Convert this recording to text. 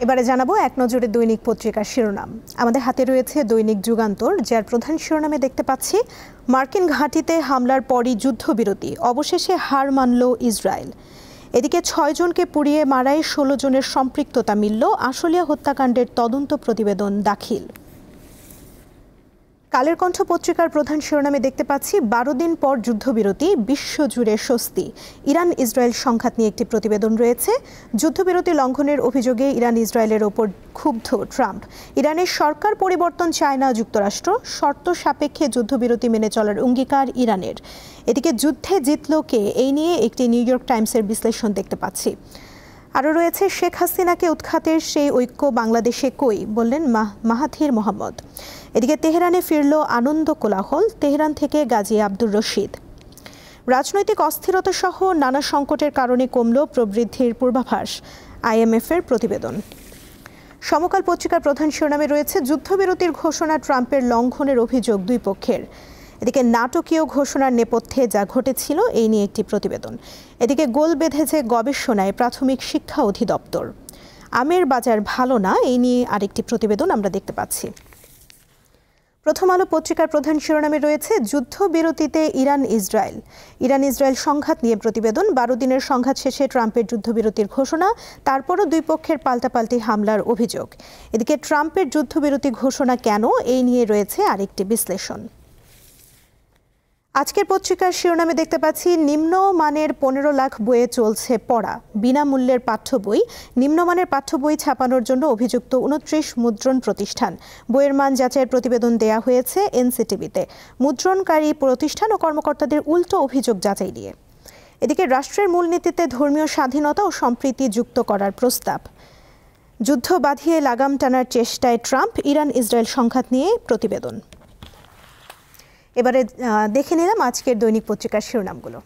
এবারে জানাবো এক নজরে দৈনিক পত্রিকার শিরোনাম। আমাদের হাতে রয়েছে দৈনিক যুগান্তর, যার প্রধান শিরোনামে দেখতে পাচ্ছি মার্কিন ঘাঁটিতে হামলার পরই যুদ্ধবিরতি, অবশেষে হার মানল ইসরায়েল। এদিকে ৬ জনকে পুড়িয়ে মারায় ১৬ জনের সম্পৃক্ততা মিলল, আশুলিয়া হত্যাকাণ্ডের তদন্ত প্রতিবেদন দাখিল। কালের কণ্ঠ পত্রিকার প্রধান শিরোনামে দেখতে পাচ্ছি ১২ দিন পর যুদ্ধবিরতি, বিশ্বজুড়ে স্বস্তি। ইরান ইসরায়েল সংঘাত নিয়ে একটি প্রতিবেদন রয়েছে। যুদ্ধবিরতি লঙ্ঘনের অভিযোগে ইরান ইসরায়েলের ওপর ক্ষুব্ধ ট্রাম্প। ইরানের সরকার পরিবর্তন চায় না যুক্তরাষ্ট্র, শর্ত সাপেক্ষে যুদ্ধবিরতি মেনে চলার অঙ্গীকার ইরানের। এদিকে যুদ্ধে জিতল কে, এই নিয়ে একটি নিউ ইয়র্ক টাইমসের বিশ্লেষণ দেখতে পাচ্ছি। আরও রয়েছে শেখ হাসিনাকে উৎখাতের সেই ঐক্য বাংলাদেশে কই, বললেন মাহাথির মোহাম্মদ। এদিকে তেহরানে ফিরল আনন্দ কোলাহল, তেহরান থেকে গাজী আব্দুর রশিদ। রাজনৈতিক অস্থিরতা সহ নানা সংকটের কারণে কমল প্রবৃদ্ধির পূর্বাভাস, IMF-এর প্রতিবেদন। সমকাল পত্রিকার প্রধান শিরোনামে রয়েছে যুদ্ধবিরতির ঘোষণা ট্রাম্পের লঙ্ঘনের অভিযোগ দুই পক্ষের। এদিকে নাটকীয় ঘোষণার নেপথ্যে যা ঘটেছিল এই নিয়ে একটি প্রতিবেদন। এদিকে গোল বেঁধেছে গবেষণায় প্রাথমিক শিক্ষা অধিদপ্তর। আমের বাজার ভালো না, এই নিয়ে আরেকটি প্রতিবেদন আমরা দেখতে পাচ্ছি। প্রথম আলো পত্রিকার প্রধান শিরোনামে রয়েছে যুদ্ধবিরতিতে ইরান ইসরায়েল সংঘাত নিয়ে প্রতিবেদন। ১২ দিনের সংঘাত শেষে ট্রাম্পের যুদ্ধবিরতির ঘোষণা, তারপরও দুই পক্ষের পাল্টাপাল্টি হামলার অভিযোগ। এদিকে ট্রাম্পের যুদ্ধবিরতি ঘোষণা কেন, এই নিয়ে রয়েছে আরেকটি বিশ্লেষণ। আজকের পত্রিকার শিরোনামে দেখতে পাচ্ছি নিম্নমানের ১৫ লাখ বইয়ে চলছে পড়া, বিনামূল্যের পাঠ্য বই। নিম্নমানের পাঠ্য বই ছাপানোর জন্য অভিযুক্ত ২৯ মুদ্রণ প্রতিষ্ঠান। বইয়ের মান যাচাইয়ের প্রতিবেদন দেয়া হয়েছে NCTV-তে। মুদ্রণকারী প্রতিষ্ঠান ও কর্মকর্তাদের উল্টো অভিযোগ যাচাই নিয়ে। এদিকে রাষ্ট্রের মূলনীতিতে ধর্মীয় স্বাধীনতা ও সম্প্রীতি যুক্ত করার প্রস্তাব। যুদ্ধ বাঁধিয়ে লাগাম টানার চেষ্টায় ট্রাম্প, ইরান ইসরায়েল সংঘাত নিয়ে প্রতিবেদন। এবারে দেখে নিলাম আজকের দৈনিক পত্রিকার শিরোনামগুলো।